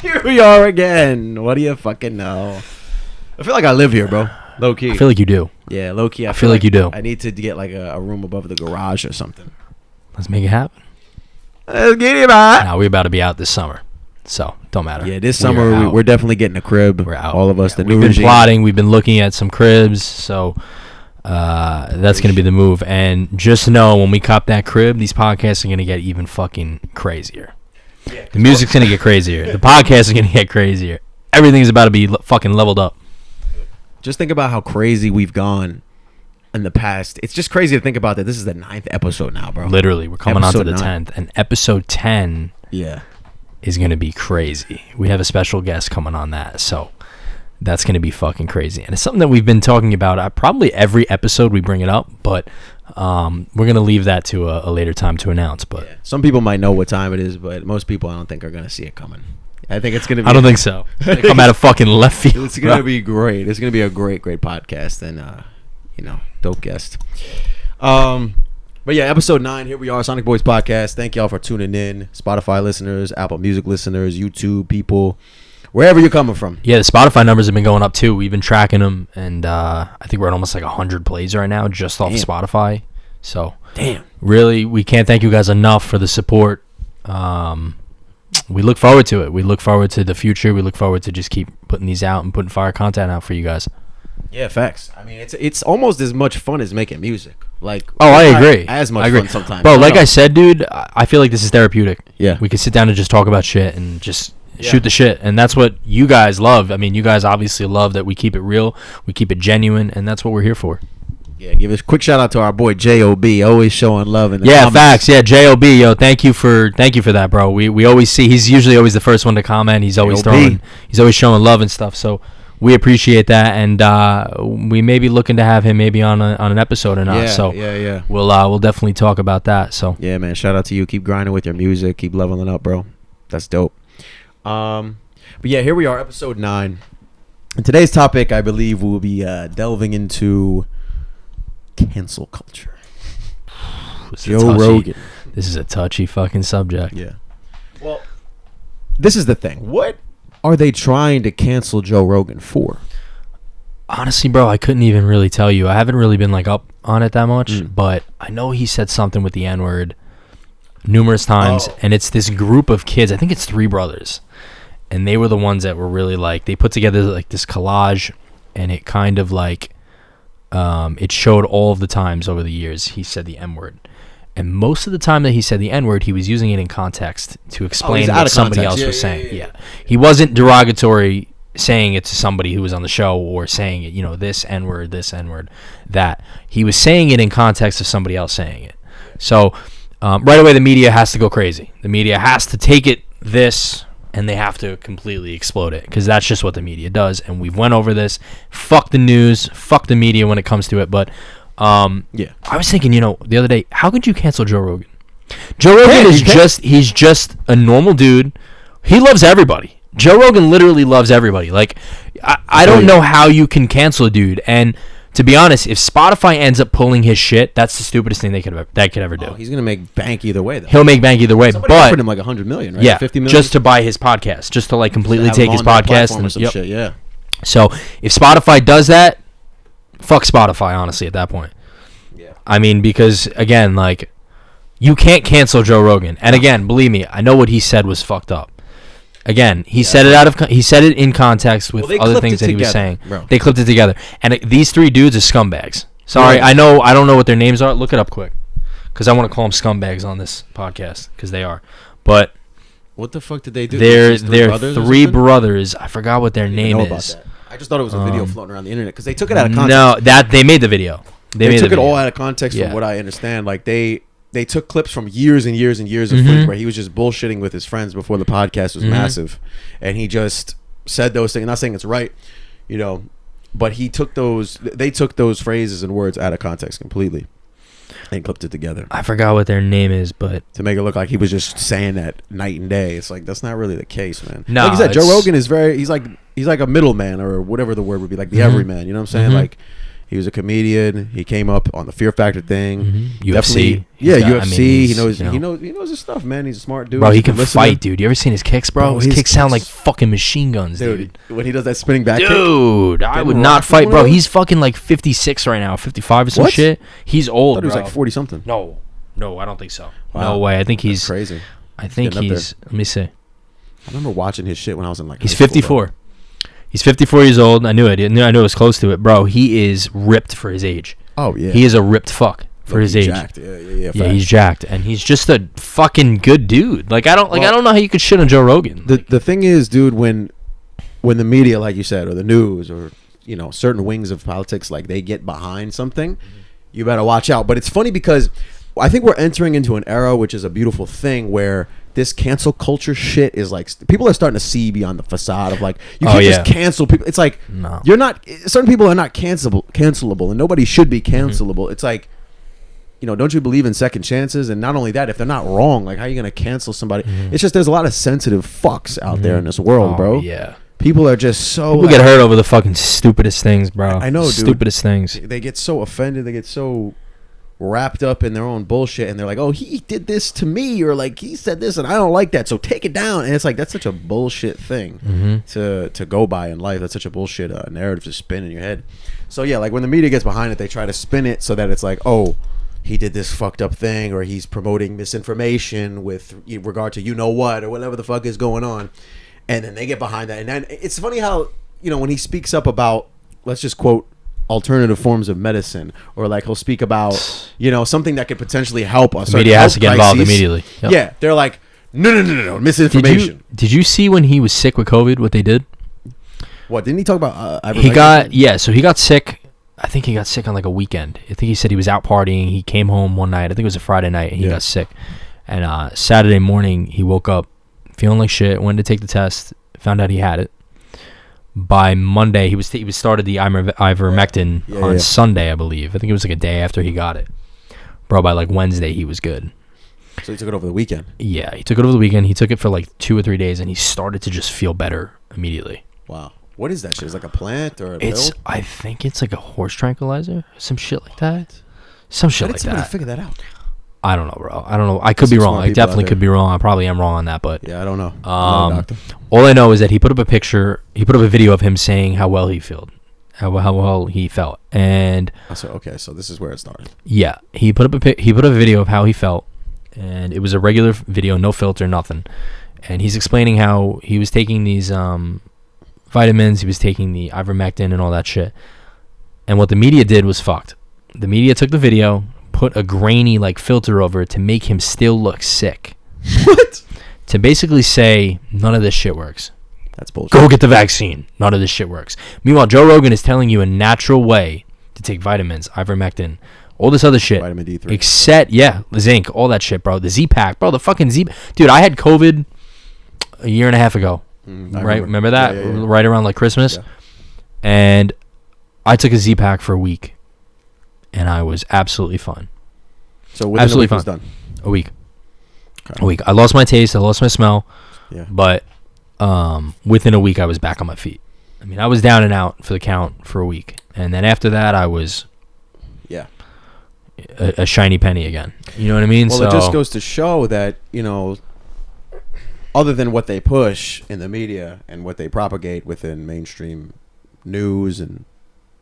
Here we are again. What do you fucking know? I feel like I live here, bro. Low key. I feel like you do. Yeah, low key. I feel like you do. I need to get like a room above the garage or something. Let's make it happen. Let's get it out. Now we're about to be out this summer, so don't matter. Yeah, this summer we're definitely getting a crib. We're out. All of us. Yeah, we've been plotting. We've been looking at some cribs, so that's gonna be the move. And just know when we cop that crib, these podcasts are gonna get even fucking crazier. Yeah, the music's gonna get crazier. The podcasts are gonna get crazier. Everything's about to be fucking leveled up. Just think about how crazy we've gone in the past. It's just crazy to think about that. This is the 9th episode now, bro. Literally, we're coming on to the 9. 10th, and episode 10 is gonna be crazy. We have a special guest coming on that, so that's gonna be fucking crazy. And it's something that we've been talking about. Probably every episode we bring it up, but we're gonna leave that to a later time to announce. But some people might know what time it is, but most people I don't think are gonna see it coming. I think it's gonna be. I don't think so. They come out of fucking left field. It's gonna be great. It's gonna be a great podcast and dope guest. But yeah, episode 9. Here we are, Sonic Boyz podcast. Thank y'all for tuning in. Spotify listeners, Apple Music listeners, YouTube people, wherever you're coming from. Yeah, the Spotify numbers have been going up too. We've been tracking them, and I think we're at almost like 100 plays right now just off Spotify. So really, we can't thank you guys enough for the support. We look forward to it. We look forward to the future. We look forward to just keep putting these out and putting fire content out for you guys. Yeah, facts. I mean, it's almost as much fun as making music. Like, I agree. As much fun sometimes, bro. Like I said, dude, I feel like this is therapeutic. Yeah, we can sit down and just talk about shit and just shoot the shit, and that's what you guys love. I mean, you guys obviously love that we keep it real, we keep it genuine, and that's what we're here for. Yeah, give a quick shout out to our boy J.O.B. always showing love in the comments. Facts. Yeah, J.O.B. Yo, thank you for that, bro. We always see he's usually always the first one to comment. He's always he's always showing love and stuff. So we appreciate that, and we may be looking to have him maybe on an episode or not. We'll definitely talk about that. So yeah, man, shout out to you. Keep grinding with your music. Keep leveling up, bro. That's dope. But yeah, here we are, episode 9. And today's topic, I believe, will be delving into cancel culture. Joe Rogan. This is a touchy fucking subject. Yeah. Well, this is the thing. What are they trying to cancel Joe Rogan for? Honestly, bro, I couldn't even really tell you. I haven't really been like up on it that much, but I know he said something with the N-word numerous times, and it's this group of kids. I think it's 3 brothers, and they were the ones that were really like, they put together like this collage, and it kind of like it showed all of the times over the years he said the N-word. And most of the time that he said the N-word, he was using it in context to explain what somebody else was saying. Yeah. He wasn't derogatory saying it to somebody who was on the show or saying it, this N-word, that. He was saying it in context of somebody else saying it. So right away, the media has to go crazy. The media has to take it and they have to completely explode it, because that's just what the media does. And we've went over this. Fuck the news. Fuck the media when it comes to it. But I was thinking, the other day, how could you cancel Joe Rogan? Joe Rogan he's just a normal dude. He loves everybody. Joe Rogan literally loves everybody. Like, I don't know how you can cancel a dude. And to be honest, if Spotify ends up pulling his shit, that's the stupidest thing they could ever do. He's gonna make bank either way, though. He'll make bank either way. Somebody offered him like $100 million, right? Yeah, 50 million? just to buy his podcast, just to like completely take his podcast and some shit. Yeah. So if Spotify does that, fuck Spotify, honestly, at that point. Yeah. I mean, because again, like, you can't cancel Joe Rogan. And again, believe me, I know what he said was fucked up. Again, he said it in context with other things that he was saying. Bro. They clipped it together. And these 3 dudes are scumbags. Sorry, I don't know what their names are. Look it up quick, because I want to call them scumbags on this podcast, because they are. But what the fuck did they do? They're 3 brothers. I forgot what their name is. I just thought it was a video floating around the internet, because they took it out of context. No, they made the video. They took it all out of context from what I understand. Like, they took clips from years and years and years of footage where he was just bullshitting with his friends before the podcast was massive, and he just said those things. I'm not saying it's right, but they took those phrases and words out of context completely and clipped it together. I forgot what their name is, but to make it look like he was just saying that night and day. It's like, that's not really the case, man. No, like you said, Joe Rogan is he's like a middleman, or whatever the word would be, like the everyman. You know what I'm saying? Like, He was a comedian. He came up on the Fear Factor thing. UFC. UFC. He knows his stuff, man. He's a smart dude. Bro, he can fight, dude. You ever seen his kicks, bro? His kicks sound like fucking machine guns, dude. When he does that spinning back kick. I would not fight, bro. He's fucking like 56 right now, 55 or some shit. He's old, bro. He was like 40 something. No, I don't think so. Wow. No way. I think he's crazy. I think he's. Let me see. I remember watching his shit when I was in like. He's 54. He's 54 years old. I knew it. I knew it was close to it, bro. He is ripped for his age. Oh yeah. He is a ripped fuck for his age. Jacked. Yeah. He's jacked, and he's just a fucking good dude. Like I don't know how you could shit on Joe Rogan. The thing is, dude, when the media, like you said, or the news, or certain wings of politics, like they get behind something, you better watch out. But it's funny because I think we're entering into an era, which is a beautiful thing, where this cancel culture shit is like people are starting to see beyond the facade of like you can't just cancel people. It's like you're not. Certain people are not cancelable, and nobody should be cancelable. It's like, don't you believe in second chances? And not only that, if they're not wrong, like how are you gonna cancel somebody? It's just there's a lot of sensitive fucks out there in this world, bro. Yeah. People are just so. People get hurt over the fucking stupidest things, bro. I know, dude. Stupidest things. They get so offended. They get so wrapped up in their own bullshit, and they're like, oh, he did this to me, or like he said this and I don't like that, so take it down. And it's like, that's such a bullshit thing to go by in life. That's such a bullshit narrative to spin in your head. So yeah, like when the media gets behind it, they try to spin it so that it's like, oh, he did this fucked up thing, or he's promoting misinformation with regard to what or whatever the fuck is going on. And then they get behind that. And then it's funny how when he speaks up about, let's just quote, alternative forms of medicine, or like he'll speak about something that could potentially help us. The media has to get involved immediately. Yep. Yeah, they're like, no, misinformation. Did you see when he was sick with COVID what they did? What didn't he talk about? So he got sick. I think he got sick on like a weekend. I think he said he was out partying. He came home one night. I think it was a Friday night, and he got sick. And Saturday morning he woke up feeling like shit. Went to take the test. Found out he had it. By Monday, he was started the ivermectin on Sunday, I believe. I think it was like a day after he got it. Bro, by like Wednesday, he was good. So he took it over the weekend? Yeah, he took it over the weekend. He took it for like 2 or 3 days, and he started to just feel better immediately. Wow. What is that shit? Is it like a plant or a pill? I think it's like a horse tranquilizer. Some shit like that. Some shit like that. How did somebody figure that out? I don't know, bro. I don't know. I could be wrong. I definitely could be wrong. I probably am wrong on that, but yeah, I don't know. I'm not a doctor. All I know is that he put up a picture. He put up a video of him saying how well he felt, how well he felt, and so this is where it started. Yeah, he put up a video of how he felt, and it was a regular video, no filter, nothing. And he's explaining how he was taking these vitamins, he was taking the ivermectin and all that shit. And what the media did was fucked. The media took the video, put a grainy like filter over it to make him still look sick. What? To basically say none of this shit works. That's bullshit. Go get the vaccine. None of this shit works. Meanwhile, Joe Rogan is telling you a natural way to take vitamins, ivermectin, all this other shit. Vitamin D3. Except, zinc, all that shit, bro. The Z-Pack, bro. The fucking Z. Dude, I had COVID a year and a half ago. Right? Remember that? Yeah. Right around like Christmas. Yeah. And I took a Z-Pack for a week. And I was absolutely fine. So within a week was done? A week. Okay. A week. I lost my taste. I lost my smell. Yeah. But within a week, I was back on my feet. I mean, I was down and out for the count for a week. And then after that, I was a shiny penny again. You know what I mean? Well, it just goes to show that, other than what they push in the media and what they propagate within mainstream news and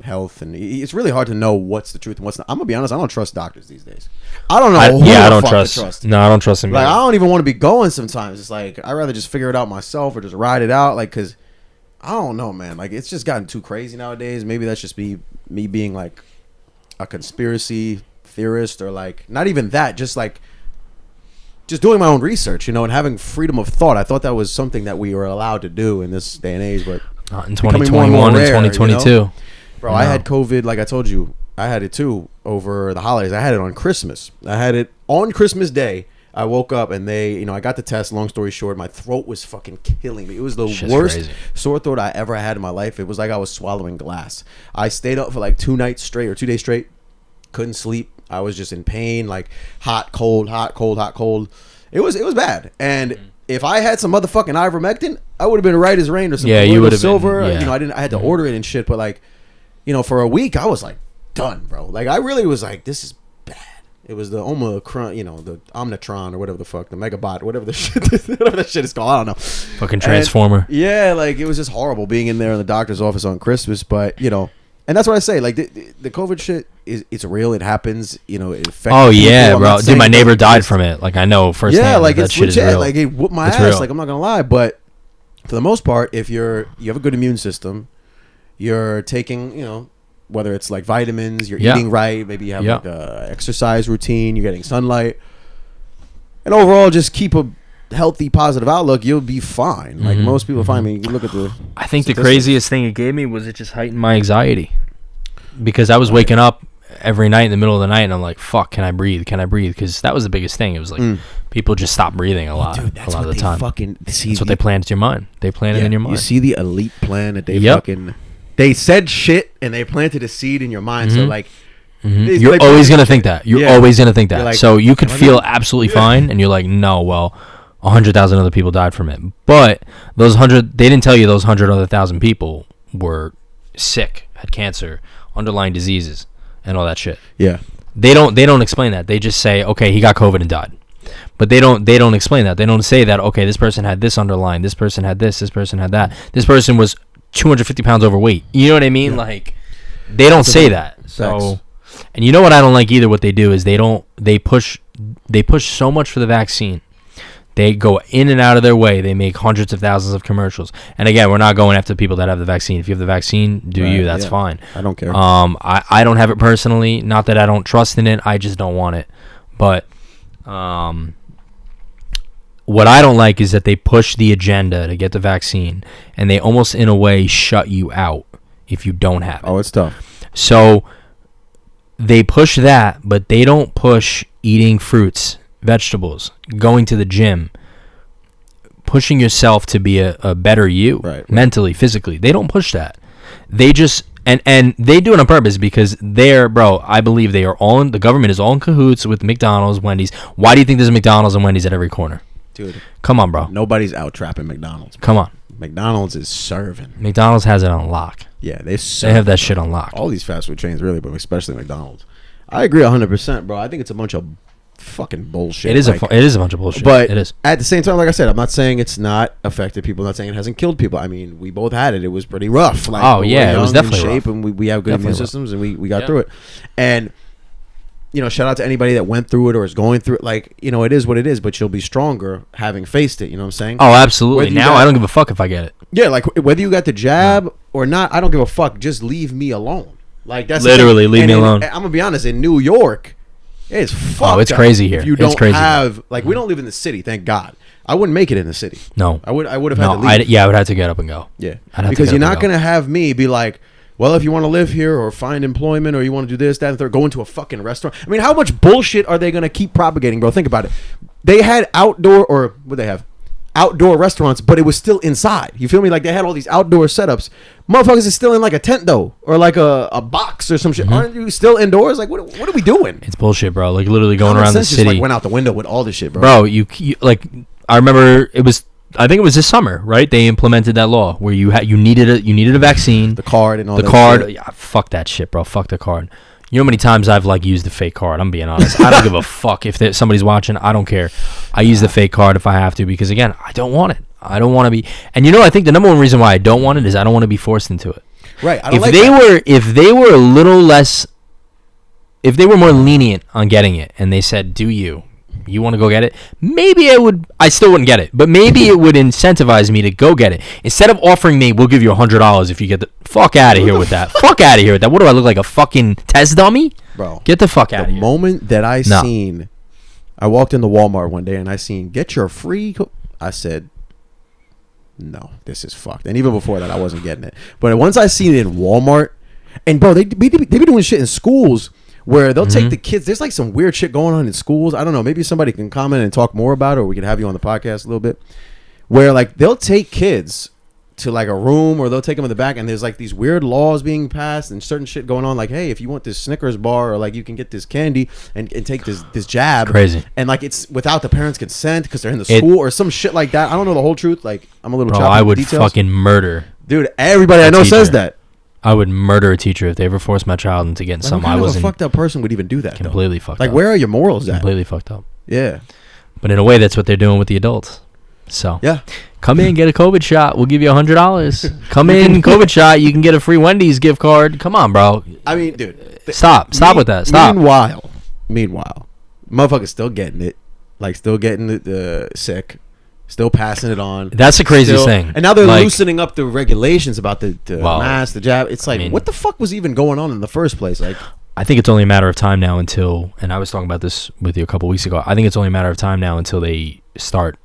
health, and it's really hard to know what's the truth and what's not. I'm gonna be honest, I don't trust doctors these days. I don't know. I don't trust. No, I don't trust them. Like, I don't even want to be going sometimes. It's like I'd rather just figure it out myself or just ride it out. Like, cause I don't know, man. Like, it's just gotten too crazy nowadays. Maybe that's just me being like a conspiracy theorist, or like not even that. Just like doing my own research, and having freedom of thought. I thought that was something that we were allowed to do in this day and age, but not in 2021 and 2022. Bro, I had COVID, like I told you. I had it too over the holidays. I had it on Christmas. I had it on Christmas Day. I woke up and I got the test. Long story short, my throat was fucking killing me. It was the worst sore throat I ever had in my life. It was like I was swallowing glass. I stayed up for like 2 nights straight, or 2 days straight. Couldn't sleep. I was just in pain, like hot, cold, hot, cold, hot, cold. It was bad. And if I had some motherfucking ivermectin, I would have been right as rain, or some you would have silver. Been, yeah. I had to order it and shit, but like, for a week I was like done, bro. Like, I really was like, this is bad. It was the Omicron, the Omnitron or whatever the fuck, the Megabot, whatever the shit is called. I don't know. Fucking Transformer. And, yeah, like, it was just horrible being in there in the doctor's office on Christmas. But, and that's what I say. Like, the COVID shit, it's real. It happens. It affects people. Bro. Dude, my neighbor died from it. Like, I know firsthand. Yeah, like, that it's shit legit. Is real. Like, it whooped my ass. Real. Like, I'm not going to lie. But for the most part, if you have a good immune system, you're taking, whether it's like vitamins, you're eating right, maybe you have like a exercise routine, you're getting sunlight, and overall just keep a healthy, positive outlook, you'll be fine. Like most people find me. You look at the I think the craziest thing it gave me was it just heightened my anxiety, because I was waking up every night in the middle of the night and I'm like, fuck, can I breathe? Because that was the biggest thing. It was like people just stop breathing a lot. Dude, a lot of the time. That's what they plant in your mind. They plant it in your mind. You see the elite plan that they fucking... They said shit and they planted a seed in your mind. So like, you're always gonna think that. You're always gonna think that. Like, so you could feel absolutely fine, and you're like, no, well, 100,000 other people died from it. But those 100, they didn't tell you those 100 other thousand people were sick, had cancer, underlying diseases, and all that shit. Yeah. They don't explain that. They just say, okay, he got COVID and died. But they don't explain that. They don't say that, okay, this person had this underlying, this person had this person had that, this person was 250 pounds overweight. You know what I mean? Like, they don't say that. So, and you know what I don't like either? What they do is they push so much for the vaccine. They go in and out of their way. They make hundreds of thousands of commercials. And again, we're not going after people that have the vaccine. If you have the vaccine, that's fine. I don't care. I don't have it personally. Not that I don't trust in it. I just don't want it. But what I don't like is that they push the agenda to get the vaccine, and they almost, in a way, shut you out if you don't have it. Oh, it's tough. So they push that, but they don't push eating fruits, vegetables, going to the gym, pushing yourself to be a better you, right. Mentally, physically. They don't push that. They just... And they do it on purpose because I believe the government is all in cahoots with McDonald's, Wendy's. Why do you think there's a McDonald's and Wendy's at every corner? Dude, come on, bro. Nobody's out trapping McDonald's. Come on. McDonald's is serving. McDonald's has it on lock. Yeah, they have that shit on lock. All these fast food chains, really, but especially McDonald's. I agree 100%, bro. I think it's a bunch of fucking bullshit. It is a bunch of bullshit. But it is. At the same time, like I said, I'm not saying it's not affected people. I'm not saying it hasn't killed people. I mean, we both had it. It was pretty rough. Like, it was definitely in shape, rough. And we have good immune systems, and we got through it. And shout out to anybody that went through it or is going through it. Like, it is what it is, but you'll be stronger having faced it. You know what I'm saying? Oh, absolutely. Now I don't give a fuck if I get it. Yeah, like whether you got the jab or not, I don't give a fuck. Just leave me alone. Like, that's literally leave me alone. I'm gonna be honest. In New York, it's fucked. Oh, it's crazy here. If you don't have we don't live in the city. Thank God. I wouldn't make it in the city. No, I would have had to leave. I would have to get up and go. Yeah, because you're not gonna have me be like, well, if you want to live here or find employment or you want to do this, that, and third, go into a fucking restaurant. I mean, how much bullshit are they going to keep propagating, bro? Think about it. They had outdoor restaurants, but it was still inside. You feel me? Like, they had all these outdoor setups. Motherfuckers is still in like a tent, though, or like a box or some shit. Aren't you still indoors? Like, what are we doing? It's bullshit, bro. Like, literally going around the city. Just, went out the window with all this shit, bro. Bro, you like, I remember I think it was this summer, right? They implemented that law where you needed a vaccine, the card and all that. The card, yeah, fuck that shit, bro. Fuck the card. You know how many times I've used the fake card? I'm being honest. I don't give a fuck if somebody's watching. I don't care. I use the fake card if I have to because, again, I don't want it. I don't want to be. And I think the number one reason why I don't want it is I don't want to be forced into it. Right. If they were a little less, if they were more lenient on getting it, and they said, "Do you want to go get it?" Maybe I still wouldn't get it, but maybe it would incentivize me to go get it. Instead of offering me, we'll give you $100 if you get the fuck out of here with that. Fuck out of here with that. What do I look like, a fucking test dummy? Bro. Get the fuck out of here. The moment that I walked into Walmart one day and I seen, get your free, I said, no, this is fucked. And even before that, I wasn't getting it. But once I seen it in Walmart, and bro, they be doing shit in schools where they'll take the kids. There's some weird shit going on in schools. I don't know. Maybe somebody can comment and talk more about it, or we can have you on the podcast a little bit. Where they'll take kids to a room, or they'll take them in the back, and there's these weird laws being passed and certain shit going on. Like, hey, if you want this Snickers bar, or you can get this candy and take this jab. Crazy. And it's without the parents' consent because they're in the school or some shit like that. I don't know the whole truth. I'm a little choppy. I would details. Fucking murder. Dude, everybody I know says that. I would murder a teacher if they ever forced my child into getting something I wasn't. What fucked up person would even do that? Completely fucked up. Like, where are your morals at? Completely fucked up. Yeah. But in a way, that's what they're doing with the adults. So yeah, come in, get a COVID shot. We'll give you $100. Come in, COVID shot. You can get a free Wendy's gift card. Come on, bro. I mean, dude, stop with that. Stop. Meanwhile, motherfuckers still getting it, like still getting the sick, still passing it on. That's the craziest thing. And now they're loosening up the regulations about the mask, the jab. It's like, what the fuck was even going on in the first place? Like, I think it's only a matter of time now until, and I was talking about this with you a couple weeks ago. I think it's only a matter of time now until they start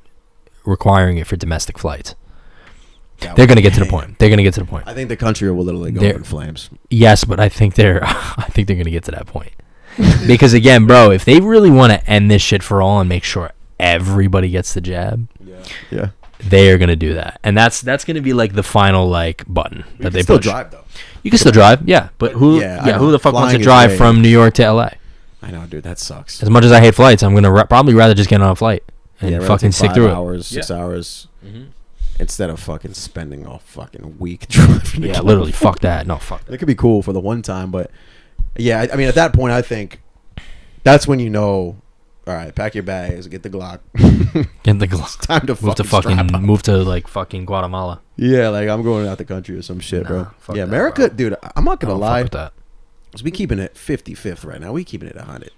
requiring it for domestic flights. They're going to get to the point. I think the country will literally go up in flames. Yes, but I think they're going to get to that point. Because again, bro, if they really want to end this shit for all and make sure everybody gets the jab, yeah, they are going to do that. And that's going to be like the final like button that they push. Drive though. You can still drive, yeah, but who the fuck wants to drive from New York to LA? I know, dude, that sucks. As much as I hate flights, I'm going to probably rather just get on a flight and fucking stick through it. 6 hours. Instead of fucking spending a fucking week driving. Yeah, literally, fuck that. No, fuck that. It could be cool for the one time, but yeah, I mean, at that point, I think that's when you know, all right, pack your bags, get the Glock. Get the Glock. It's time to move to like fucking Guatemala. Yeah, like I'm going out the country or some shit, bro. Yeah, America, bro. Dude, I'm not gonna lie. Fuck with that. So we keeping it 55th right now. We keeping it 100.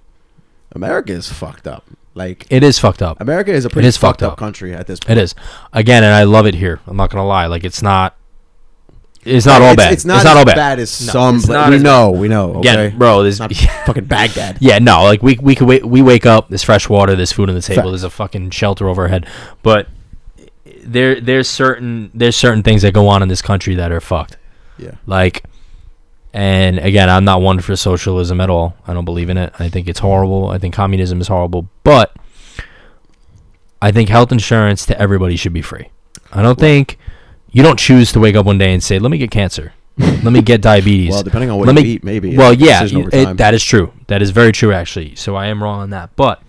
America is fucked up. Like, it is fucked up. America is a pretty fucked up country at this point. It is. Again, and I love it here. I'm not gonna lie. Like, it's not all bad. It's not all bad as some. We know. Okay, again, bro. There's not fucking Baghdad. Yeah, no. Like we wake up. There's fresh water. There's food on the table. There's a fucking shelter over our head. But there's certain things that go on in this country that are fucked. Yeah. Like, and again, I'm not one for socialism at all. I don't believe in it. I think it's horrible. I think communism is horrible. But I think health insurance to everybody should be free. I don't think you don't choose to wake up one day and say, let me get cancer. Let me get diabetes. Well, depending on what you eat, maybe. Well, yeah, that is true. That is very true, actually. So I am wrong on that. But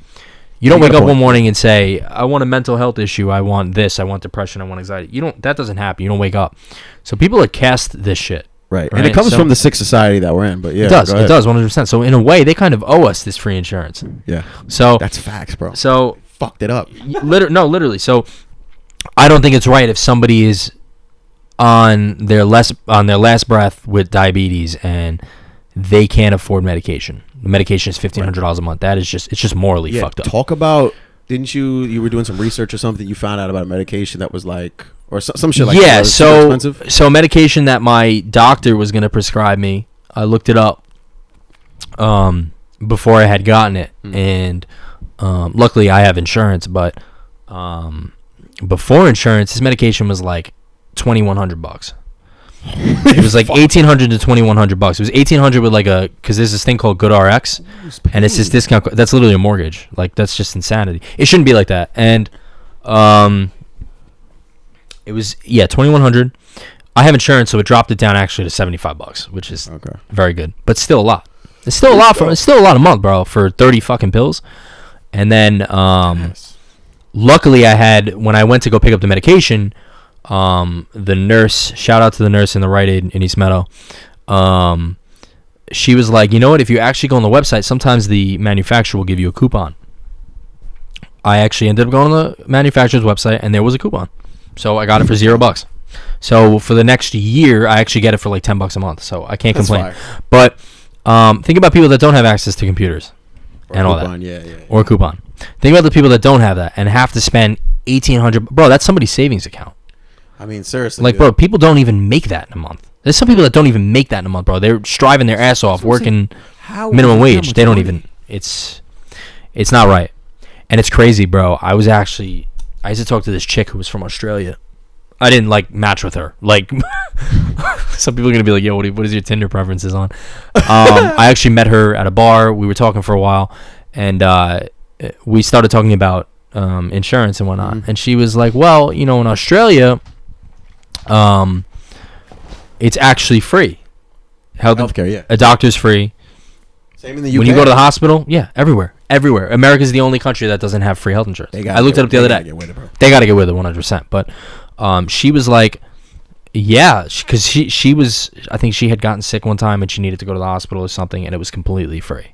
you don't wake up one morning and say, I want a mental health issue. I want this. I want depression. I want anxiety. That doesn't happen. You don't wake up. So people are cast this shit. Right. And it comes from the sick society that we're in. But yeah, it does. It does, 100%. So in a way, they kind of owe us this free insurance. Yeah. So that's facts, bro. So fucked it up. Literally. So I don't think it's right if somebody is on their last breath with diabetes and they can't afford medication. The medication is $1,500 a month. It's just morally fucked up. Talk about, didn't you were doing some research or something, you found out about a medication that was like, or some shit like that. Yeah, so medication that my doctor was going to prescribe me, I looked it up before I had gotten it, and luckily I have insurance, but before insurance, this medication was like $2,100. It was like $1,800 to $2,100. It was $1,800 with because there's this thing called GoodRx, and it's this discount. That's literally a mortgage. Like, that's just insanity. It shouldn't be like that. And it was $2,100. I have insurance, so it dropped it down actually to $75, which is very good, but still a lot. It's still a lot a month, bro, for 30 fucking pills. And then luckily I had, when I went to go pick up the medication, the nurse, shout out to the nurse in the Rite Aid in East Meadow, she was like, you know what, if you actually go on the website, sometimes the manufacturer will give you a coupon. I actually ended up going on the manufacturer's website, and there was a coupon, so I got it for $0. So for the next year, I actually get it for like $10 a month, so I can't complain. Fire. But think about people that don't have access to computers and all that, or a coupon. Think about the people that don't have that and have to spend $1,800. Bro, that's somebody's savings account. I mean, seriously. Like, bro, people don't even make that in a month. There's some people that don't even make that in a month, bro. They're striving their ass off, working minimum wage. They don't even. It's not right. And it's crazy, bro. I used to talk to this chick who was from Australia. I didn't match with her. Like, some people are gonna be like, "Yo, what is your Tinder preferences on?" I actually met her at a bar. We were talking for a while, and we started talking about insurance and whatnot. And she was like, "Well, in Australia, it's actually free. Healthcare, yeah. A doctor's free. Same in the UK. When you go to the hospital, yeah, everywhere. America's the only country that doesn't have free health insurance. I looked it up the other day. They got to get with it 100%. But she was like, Yeah, because she was, I think she had gotten sick one time and she needed to go to the hospital or something, and it was completely free.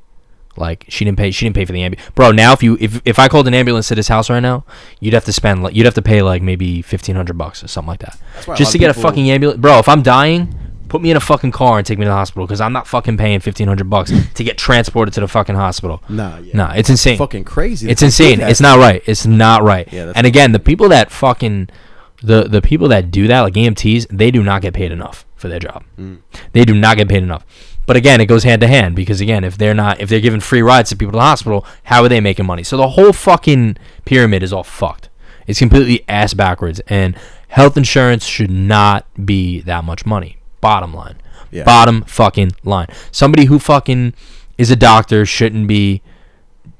Like she didn't pay for the ambulance. Bro, now if I called an ambulance to this house right now, you'd have to pay like maybe $1,500 or something like that, just to get a fucking ambulance. Bro, if I'm dying, put me in a fucking car and take me to the hospital, because I'm not fucking paying $1,500 to get transported to the fucking hospital. Nah, it's insane. It's fucking crazy. It's insane. It's not right. It's not right. Yeah, and again, the people that fucking the people that do that, like EMTs, they do not get paid enough for their job. They do not get paid enough. But again, it goes hand to hand, because again, if they're giving free rides to people to the hospital, how are they making money? So the whole fucking pyramid is all fucked. It's completely ass backwards, and health insurance should not be that much money. Bottom line. Yeah. Bottom fucking line. Somebody who fucking is a doctor shouldn't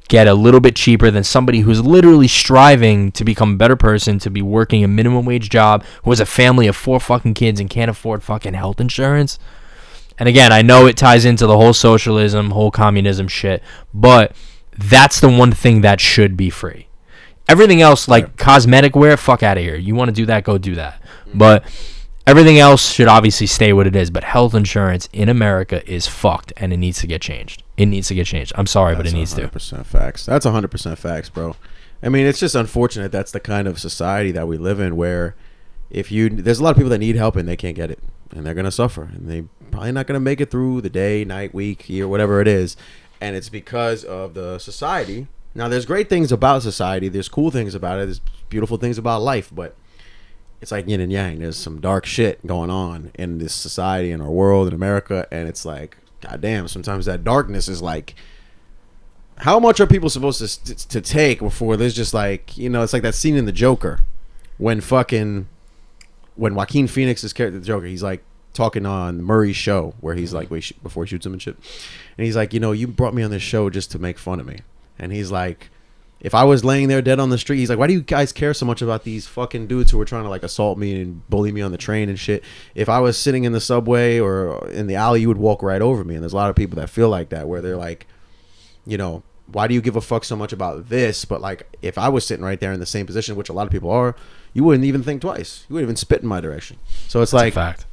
get a little bit cheaper than somebody who's literally striving to become a better person, to be working a minimum wage job, who has a family of 4 fucking kids and can't afford fucking health insurance. And again, I know it ties into the whole socialism, whole communism shit, but that's the one thing that should be free. Everything else, like cosmetic wear, fuck out of here. You want to do that, go do that. But everything else should obviously stay what it is. But health insurance in America is fucked, and it needs to get changed. It needs to get changed. I'm sorry, but it needs to. That's 100% facts. That's 100% facts, bro. I mean, it's just unfortunate that's the kind of society that we live in, where there's a lot of people that need help and they can't get it, and they're going to suffer, and they probably not going to make it through the day, night, week, year, whatever it is. And it's because of the society. Now, there's great things about society. There's cool things about it. There's beautiful things about life, but it's like yin and yang. There's some dark shit going on in this society, in our world, in America, and it's like, goddamn, sometimes that darkness is like, how much are people supposed to take before there's just like, it's like that scene in The Joker when Joaquin Phoenix's character, the Joker, he's like talking on Murray's show, where he's like, before he shoots him and shit, and he's like, you brought me on this show just to make fun of me. And he's like, if I was laying there dead on the street, he's like, why do you guys care so much about these fucking dudes who were trying to like assault me and bully me on the train and shit? If I was sitting in the subway or in the alley, you would walk right over me. And there's a lot of people that feel like that, where they're like, why do you give a fuck so much about this? But like, if I was sitting right there in the same position, which a lot of people are, you wouldn't even think twice. You wouldn't even spit in my direction. So it's like, fact.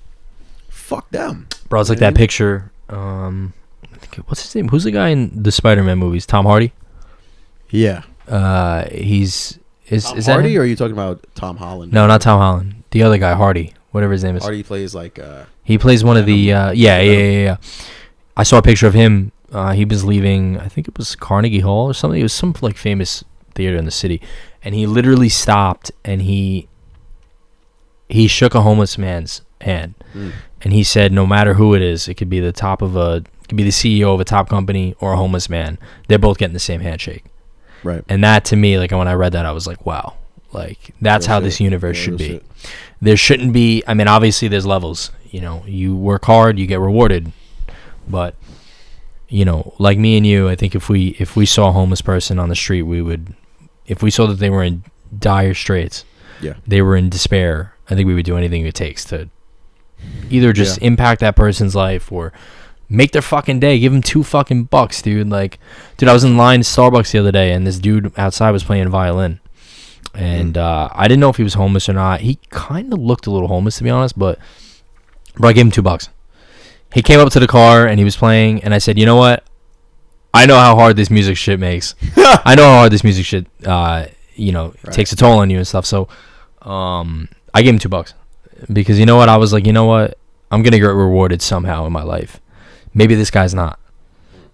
Fuck them, bro. It's like that picture. What's his name? Who's the guy in the Spider-Man movies? Tom Hardy. Yeah. Is Tom Hardy, or are you talking about Tom Holland? No, not Tom Holland. The other guy, Hardy, whatever his name is. Hardy plays like. He plays one of the. Yeah. I saw a picture of him. He was leaving. I think it was Carnegie Hall or something. It was some like famous theater in the city, and he literally stopped and he shook a homeless man's hand, and he said, no matter who it is, it could be the CEO of a top company or a homeless man, they're both getting the same handshake. Right. And that, to me, like when I read that, I was like, wow, like that's how this universe should be. There shouldn't be, I mean, obviously there's levels, you work hard, you get rewarded, but like me and you, I think if we saw a homeless person on the street, if we saw that they were in dire straits, they were in despair, I think we would do anything it takes to either just impact that person's life or make their fucking day. Give them $2 dude. Like, dude, I was in line at Starbucks the other day, and this dude outside was playing violin, and I didn't know if he was homeless or not. He kind of looked a little homeless, to be honest, but I gave him $2. He came up to the car and he was playing, and I said, you know what? I know how hard this music shit makes. I know how hard this music shit, takes a toll on you and stuff. So, I gave him $2 because you know what? I was like, you know what? I'm gonna get rewarded somehow in my life. Maybe this guy's not.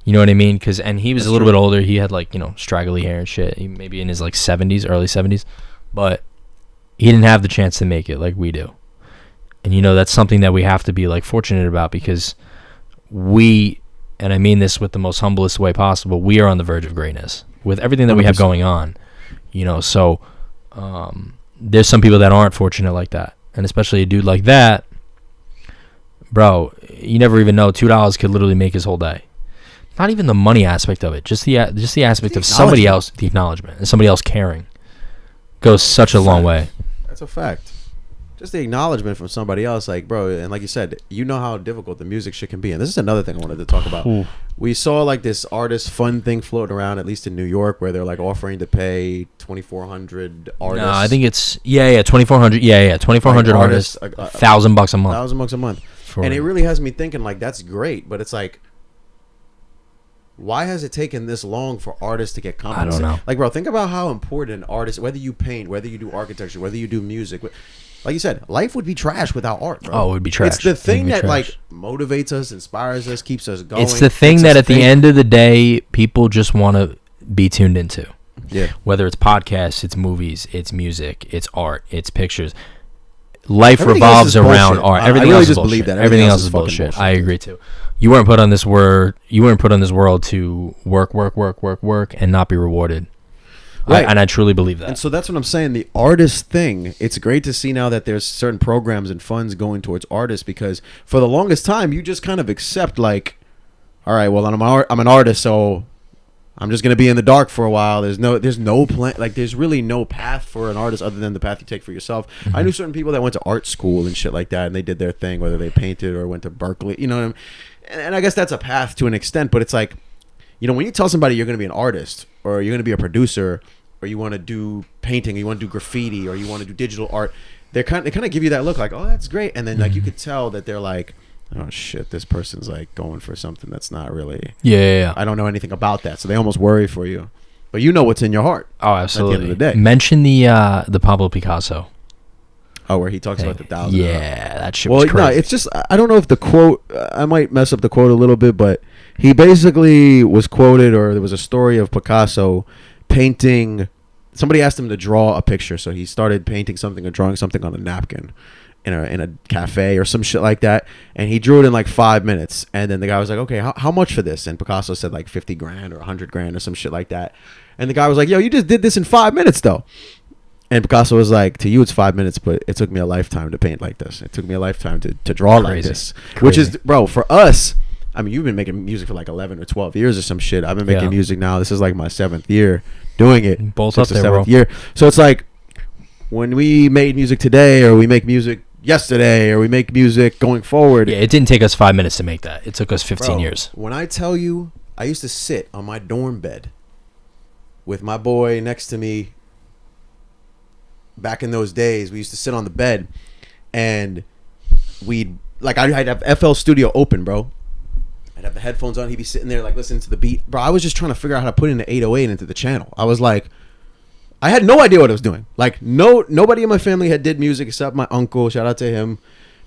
You know what I mean? And he was a little bit older. He had like, straggly hair and shit. He maybe in his like 70s, early 70s, but he didn't have the chance to make it like we do. And that's something that we have to be like fortunate about, because we, and I mean this with the most humblest way possible, we are on the verge of greatness with everything that 100%. We have going on. So there's some people that aren't fortunate like that, and especially a dude like that. Bro, you never even know. $2 could literally make his whole day. Not even the money aspect of it, just the aspect of somebody else, the acknowledgement, and somebody else caring, goes such a long way. That's a fact. just the acknowledgement from somebody else, like, bro, and like you said, you know how difficult the music shit can be. And this is another thing I wanted to talk about. Ooh. We saw like this artist fund thing floating around, at least in New York, where they're like offering to pay 2,400 artists. No, I think it's 2,400. 2,400 like artists, $1,000 a month. $1,000 a month, and it really has me thinking like that's great, but it's like, why has it taken this long for artists to get compensated? I don't know. Like, bro, think about how important artists, whether you paint, whether you do architecture, whether you do music. Like you said, life would be trash without art, bro. Oh, it would be trash. It's the thing that like motivates us, inspires us, keeps us going. It's the thing that at the end of the day, people just want to be tuned into. Yeah. Whether it's podcasts, it's movies, it's music, it's art, it's pictures. Life revolves around art. Everything else is bullshit. Everything else is bullshit. I agree too. You weren't put on this world. You weren't put on this world to work, and not be rewarded. Right. And I truly believe that. And so that's what I'm saying. The artist thing, it's great to see now that there's certain programs and funds going towards artists, because for the longest time, you just kind of accept like, all right, well, I'm an artist, so I'm just going to be in the dark for a while. There's no plan. Like, there's really no path for an artist other than the path you take for yourself. Mm-hmm. I knew certain people that went to art school and shit like that, and they did their thing, whether they painted or went to Berkeley, you know what I mean? And I guess that's a path to an extent, but it's like, you know, when you tell somebody you're going to be an artist, or you're going to be a producer, or you want to do painting, or you want to do graffiti, or you want to do digital art, they kind of give you that look like, oh, that's great. And then like you could tell that they're like, oh shit, this person's like going for something that's not really. Yeah. I don't know anything about that, so they almost worry for you. But you know what's in your heart. Oh, absolutely. At the end of the day. Mention the Pablo Picasso. Oh, where he talks about the $1,000. Yeah, that shit was crazy. No, it's just, I don't know if the quote, I might mess up the quote a little bit, but he basically was quoted, or there was a story of Picasso painting. Somebody asked him to draw a picture, so he started painting something or drawing something on a napkin in a cafe or some shit like that, and he drew it in like 5 minutes. And then the guy was like, okay, how much for this? And Picasso said like 50 grand or 100 grand or some shit like that. And the guy was like, yo, you just did this in 5 minutes though. And Picasso was like, to you it's 5 minutes, but it took me a lifetime to paint like this. It took me a lifetime to draw like this. Which is, bro, for us, I mean, you've been making music for like 11 or 12 years or some shit. I've been making music now. This is like my 7th year doing it. Both up there, bro. Year. So it's like, when we made music today, or we make music yesterday, or we make music going forward. Yeah, it didn't take us 5 minutes to make that. It took us 15 years. When I tell you, I used to sit on my dorm bed with my boy next to me. Back in those days, we used to sit on the bed, and I'd have FL Studio open, bro. I'd have the headphones on. He'd be sitting there like listening to the beat, bro. I was just trying to figure out how to put in the 808 into the channel. I was like, I had no idea what I was doing. Like, nobody in my family had did music except my uncle. Shout out to him,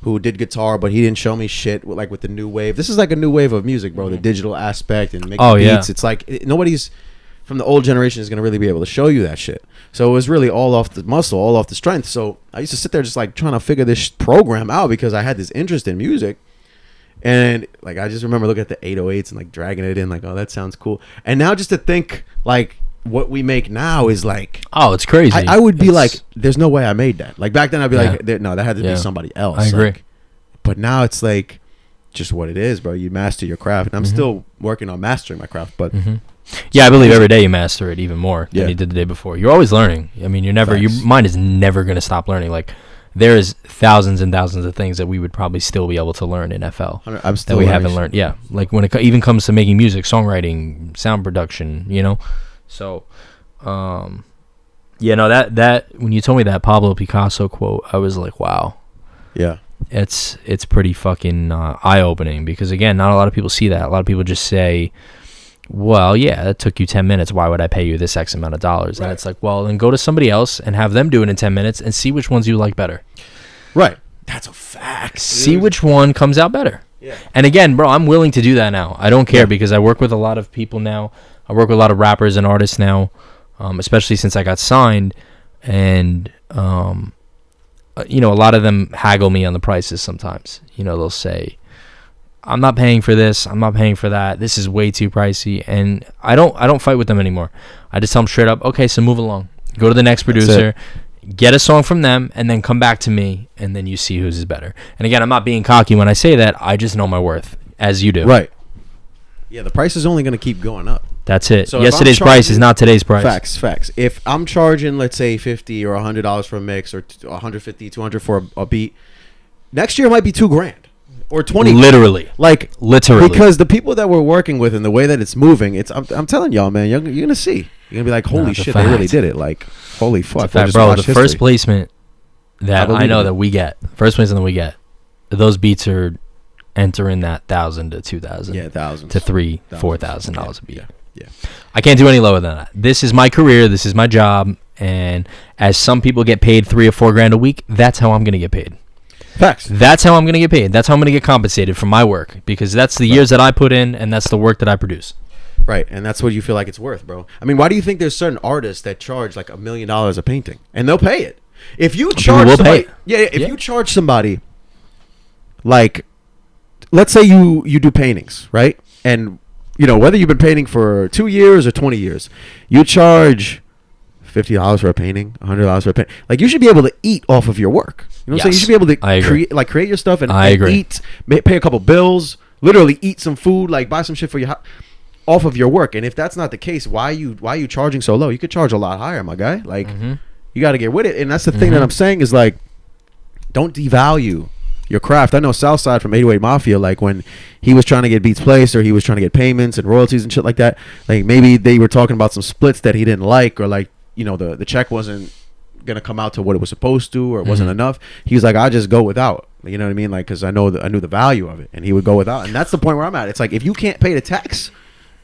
who did guitar, but he didn't show me shit with the new wave. This is like a new wave of music, bro. The digital aspect and making beats. It's like nobody's from the old generation is going to really be able to show you that shit. So it was really all off the muscle, all off the strength. So I used to sit there just like trying to figure this program out, because I had this interest in music. And like, I just remember looking at the 808s and like dragging it in, like, oh, that sounds cool. And now just to think like what we make now is like, oh, it's crazy. I would be like, there's no way I made that. Like back then I'd be like, no, that had to be somebody else. I agree. Like, but now it's like just what it is, bro. You master your craft. And I'm still working on mastering my craft, but yeah, I believe every day you master it even more than you did the day before. You're always learning. I mean, your mind is never going to stop learning. Like, there is thousands and thousands of things that we would probably still be able to learn in FL that we haven't learned. Yeah, like when it even comes to making music, songwriting, sound production, you know. So, that when you told me that Pablo Picasso quote, I was like, wow. Yeah. It's pretty fucking eye-opening, because again, not a lot of people see that. A lot of people just say, well, yeah, it took you 10 minutes. Why would I pay you this X amount of dollars? Right. And it's like, well, then go to somebody else and have them do it in 10 minutes and see which ones you like better. Right. That's a fact. See which one comes out better. Yeah. And again, bro, I'm willing to do that now. I don't care because I work with a lot of people now. I work with a lot of rappers and artists now, especially since I got signed. And, a lot of them haggle me on the prices sometimes. You know, they'll say, I'm not paying for this. I'm not paying for that. This is way too pricey. And I don't fight with them anymore. I just tell them straight up, okay, so move along. Go to the next producer, get a song from them, and then come back to me, and then you see whose is better. And again, I'm not being cocky when I say that. I just know my worth, as you do. Right. Yeah, the price is only going to keep going up. That's it. So yesterday's price is not today's price. Facts. If I'm charging, let's say $50 or $100 for a mix, or $150, $200 for a beat, next year it might be $2,000 or $20,000. Literally, literally, because the people that we're working with and the way that it's moving, I'm telling y'all, man, you're gonna see. You're gonna be like, holy shit, they really did it. Like, holy fuck, fact, bro. The first placement that I know that we get, those beats are entering that $1,000 to $2,000. Yeah, thousands to $3,000-$4,000 a beat. Yeah. I can't do any lower than that. This is my career. This is my job. And as some people get paid $3,000 or $4,000 a week, that's how I'm going to get paid. Facts. That's how I'm going to get paid. That's how I'm going to get compensated for my work, because that's the years that I put in, and that's the work that I produce. Right. And that's what you feel like it's worth, bro. I mean, why do you think there's certain artists that charge like $1 million a painting and they'll pay it? If you charge somebody, you charge somebody, like, let's say you do paintings, right? And you know, whether you've been painting for 2 years or 20 years, you charge $50 for a painting, $100 for a painting. Like, you should be able to eat off of your work. You know what I'm saying? You should be able to create your stuff and eat, pay a couple bills, literally eat some food, like buy some shit for your house off of your work. And if that's not the case, why are you charging so low? You could charge a lot higher, my guy. Like, you got to get with it. And that's the thing that I'm saying is, like, don't devalue your craft. I know Southside from 808 Mafia, like, when he was trying to get beats placed, or he was trying to get payments and royalties and shit like that, like, maybe they were talking about some splits that he didn't like, or like, you know, the check wasn't gonna come out to what it was supposed to, or it wasn't enough. He was like, I just go without, you know what I mean, like, because I knew the value of it, and he would go without. And that's the point where I'm at. It's like, if you can't pay the tax,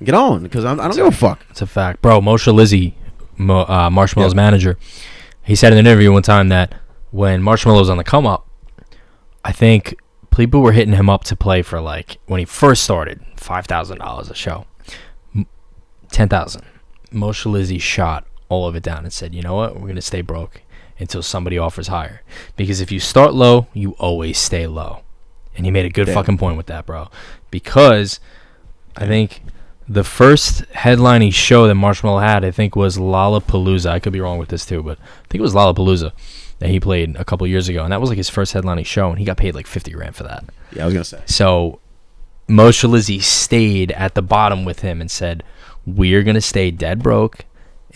get on, because I don't give a fuck. It's a fact, bro. Moshe Lizzy, Marshmallow's manager, he said in an interview one time that when Marshmallow was on the come up, I think people were hitting him up to play for, like, when he first started, $5,000 a show, $10,000. Moshe Lizzy shot all of it down and said, you know what, we're gonna stay broke until somebody offers higher, because if you start low, you always stay low. And he made a good fucking point with that, bro, because I think the first headlining show that Marshmallow had, I think, was Lollapalooza. I could be wrong with this too, but I think it was Lollapalooza that he played a couple years ago, and that was like his first headlining show, and he got paid like $50,000 for that. Yeah, I was gonna say. So Moshe Lizzy stayed at the bottom with him and said, we're gonna stay dead broke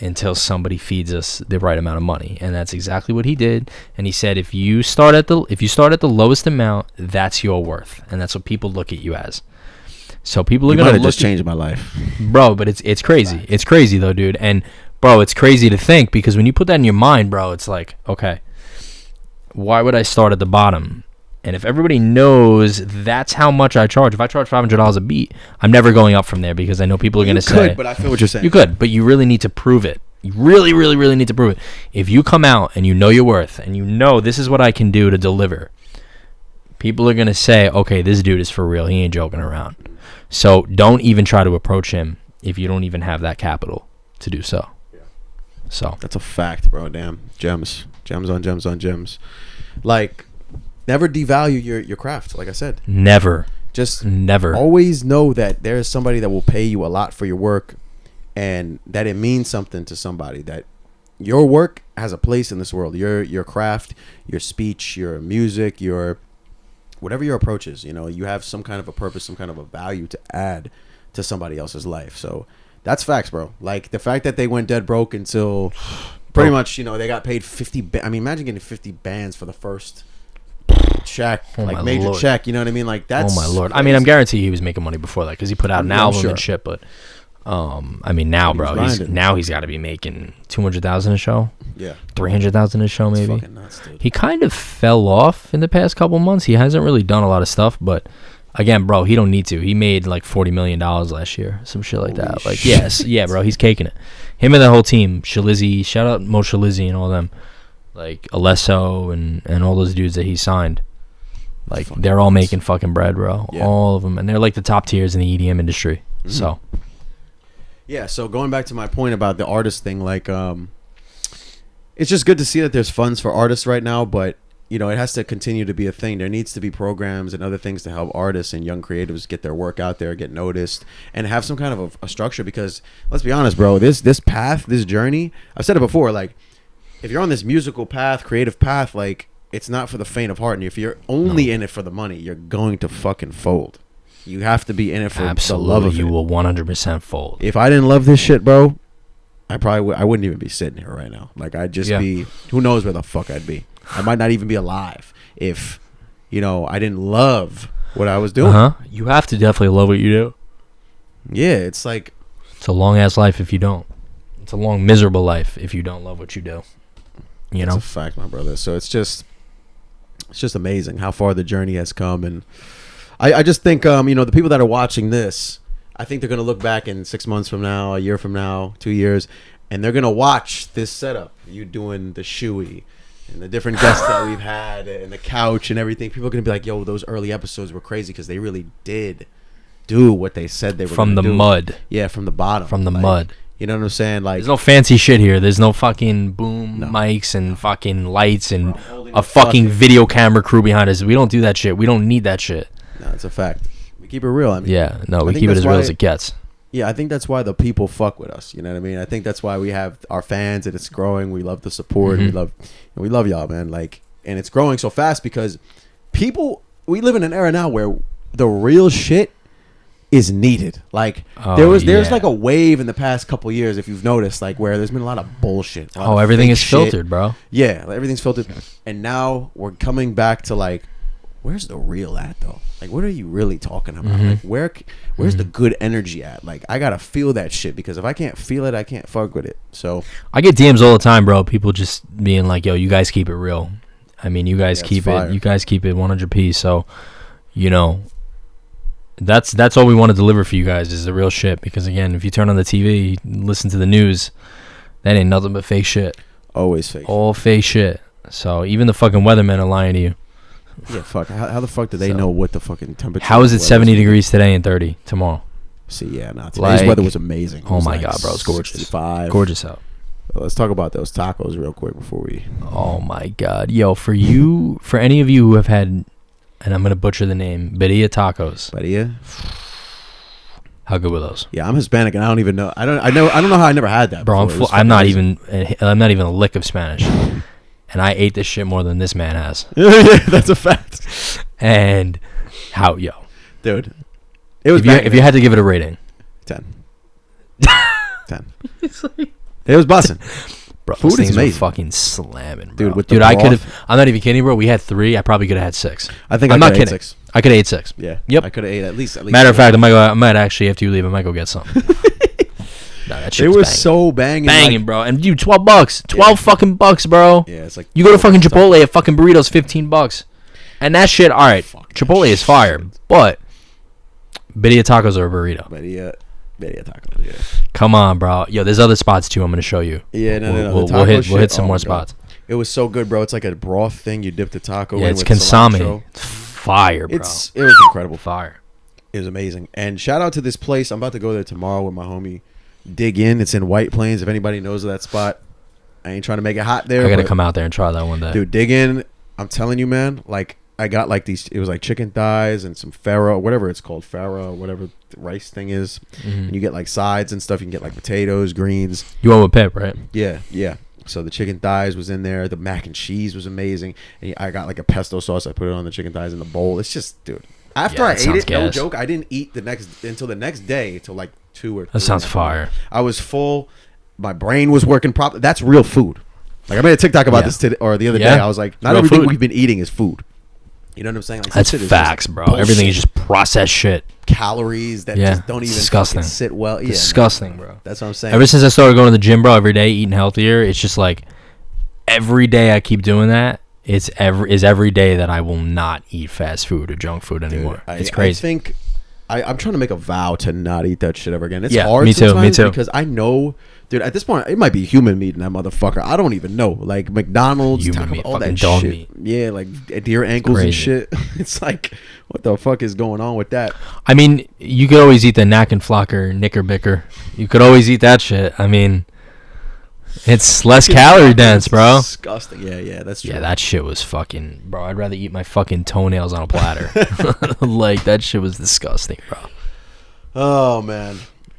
until somebody feeds us the right amount of money. And that's exactly what he did. And he said, if you start at the lowest amount, that's your worth, and that's what people look at you as. So people are gonna just change my life, bro. But it's crazy. Right. It's crazy though, dude. And bro, it's crazy to think, because when you put that in your mind, bro, it's like, okay, why would I start at the bottom? And if everybody knows that's how much I charge, if I charge $500 a beat, I'm never going up from there, because I know people are going to say. You could, but I feel what you're saying. You could, but you really need to prove it. You really, really, really need to prove it. If you come out and you know your worth, and you know this is what I can do to deliver, people are going to say, okay, this dude is for real. He ain't joking around. So don't even try to approach him if you don't even have that capital to do so. Yeah. So that's a fact, bro. Damn. Gems on gems on gems. Like, never devalue your craft, like I said. Never. Just never. Always know that there is somebody that will pay you a lot for your work, and that it means something to somebody, that your work has a place in this world. Your craft, your speech, your music, your whatever your approach is, you know, you have some kind of a purpose, some kind of a value to add to somebody else's life. So that's facts, bro. Like, the fact that they went dead broke until pretty much, you know, they got paid 50. I mean, imagine getting 50 bands for the first check, like major Lord. Check. You know what I mean? Like, that's. Oh my Lord! Crazy. I mean, I'm guaranteed he was making money before that, because he put out an album and shit. But I mean, now, bro, he's got to be making $200,000 a show. Yeah, $300,000 a show, maybe. Fucking nuts, dude. He kind of fell off in the past couple months. He hasn't really done a lot of stuff, but. Again, bro, he don't need to. He made like $40 million last year, some shit like that. Like, yes, yeah, bro, he's caking it. Him and the whole team, Shalizzy, shout out Moshe Lizzy and all them, like Alesso and all those dudes that he signed. Like, they're all making fucking bread, bro. Yeah. All of them, and they're like the top tiers in the EDM industry. Mm-hmm. So, yeah. So going back to my point about the artist thing, like, it's just good to see that there's funds for artists right now, but. You know, it has to continue to be a thing. There needs to be programs and other things to help artists and young creatives get their work out there, get noticed, and have some kind of a structure. Because let's be honest, bro, this path, this journey, I've said it before, like, if you're on this musical path, creative path, like, it's not for the faint of heart. And if you're only in it for the money, you're going to fucking fold. You have to be in it for Absolutely, the love of it. You will 100% fold. If I didn't love this shit, bro, I wouldn't even be sitting here right now. Like, I'd just be, who knows where the fuck I'd be. I might not even be alive if, I didn't love what I was doing. You have to definitely love what you do. Yeah, it's like, it's a long ass life if you don't. It's a long miserable life if you don't love what you do. That's a fact, my brother. So it's just amazing how far the journey has come. And I just think, the people that are watching this, I think they're going to look back in 6 months from now, a year from now, 2 years, and they're going to watch this setup. You doing the shoey and the different guests that we've had and the couch and everything. People are going to be like, yo, those early episodes were crazy because they really did do what they said they were going to do. From the mud. Yeah, from the bottom. From the mud. You know what I'm saying? Like, there's no fancy shit here. There's no fucking boom mics and fucking lights and a fucking video camera crew behind us. We don't do that shit. We don't need that shit. No, it's a fact. We keep it real. We keep it as real as it gets. Yeah, I think that's why the people fuck with us. You know what I mean? I think that's why we have our fans and it's growing. We love the support. We love y'all, man. Like, and it's growing so fast because we live in an era now where the real shit is needed. Like, there's like a wave in the past couple years, if you've noticed, like, where there's been a lot of bullshit. Everything is filtered, bro. Yeah, like, everything's filtered. And now we're coming back to, like, where's the real at, though? Like, what are you really talking about? Like, where's the good energy at? Like, I gotta feel that shit, because if I can't feel it, I can't fuck with it. So I get DMs all the time, bro. People just being like, yo, you guys keep it real. I mean, you guys keep it 100p. So, that's all we want to deliver for you guys is the real shit. Because again, if you turn on the TV, listen to the news, that ain't nothing but fake shit. Always fake. All fake shit. So even the fucking weathermen are lying to you. Yeah, fuck. How the fuck do they know what the fucking temperature? How is it 70 degrees today and 30 tomorrow? See, yeah, today's weather was amazing. Oh my god, bro, it's gorgeous. 65. Gorgeous out. Let's talk about those tacos real quick before we. Oh my god, yo, for any of you who have had, and I'm gonna butcher the name, Birria tacos. Birria. How good were those? Yeah, I'm Hispanic and I don't even know. I don't know how I never had that. Bro, I'm not even a lick of Spanish, and I ate this shit more than this man has. Yeah, that's a fact. And dude, it was. If you had to give it a rating, 10. 10. It was busting. Bro, food is amazing. Fucking slamming, bro. Dude, I could have. I'm not even kidding, bro. We had 3. I probably could have had 6. I think I'm not kidding. 6. I could have ate 6. Yeah. Yep. I could have ate at least. Matter of fact, I might actually, after you leave, I might go get some. That shit was so banging, bro. And $12, $12 fucking bucks, bro. Yeah, it's like you go to fucking Chipotle, a fucking burrito's $15, and that shit. All right, Chipotle is fire, but Birria tacos are a burrito. Birria tacos, yeah. Come on, bro. Yo, there's other spots too. I'm gonna show you. Yeah, no. We'll hit some more spots. It was so good, bro. It's like a broth thing. You dip the taco in. Yeah, it's with consomme. Cilantro. It's fire, bro. It was incredible. Fire. It was amazing. And shout out to this place. I'm about to go there tomorrow with my homie. Dig In. It's in White Plains. If anybody knows of that spot, I ain't trying to make it hot there. I gotta come out there and try that one day. Dude, Dig In. I'm telling you, man. Like, I got like these. It was like chicken thighs and some farro, whatever it's called, farro, whatever the rice thing is. And you get like sides and stuff. You can get like potatoes, greens. You went with Pip, right? Yeah. So the chicken thighs was in there. The mac and cheese was amazing. And I got like a pesto sauce. I put it on the chicken thighs in the bowl. It's just, dude. After I ate it, no joke, I didn't eat until the next day, till like 2 or 3. That sounds fire. I was full. My brain was working properly. That's real food. Like, I made a TikTok about this the other day. I was like, not everything we've been eating is food. You know what I'm saying? Like, that's facts, bro. Bullshit. Everything is just processed shit. Calories that just don't even sit well. Yeah, disgusting, bro. That's what I'm saying. Ever since I started going to the gym, bro, every day, eating healthier, it's just like every day I keep doing that. It's every day that I will not eat fast food or junk food anymore. Dude, it's crazy. I think I'm trying to make a vow to not eat that shit ever again. It's hard me too. Because I know, dude, at this point, it might be human meat in that motherfucker. I don't even know. Like McDonald's, all that shit. Meat. Yeah, like deer ankles and shit. It's like, what the fuck is going on with that? I mean, you could always eat the Knack and Flocker Knickerbicker. You could always eat that shit. I mean, it's less calorie dense, bro. Disgusting. Yeah, that's true. Yeah, that shit was fucking, bro. I'd rather eat my fucking toenails on a platter. Like, that shit was disgusting, bro. Oh man.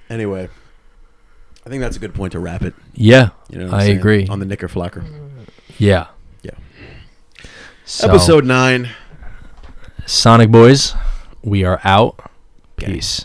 Anyway, I think that's a good point to wrap it. Yeah, I agree. On the Knicker Flocker. Yeah. So, episode 9. Sonic Boys, we are out. gang. Peace.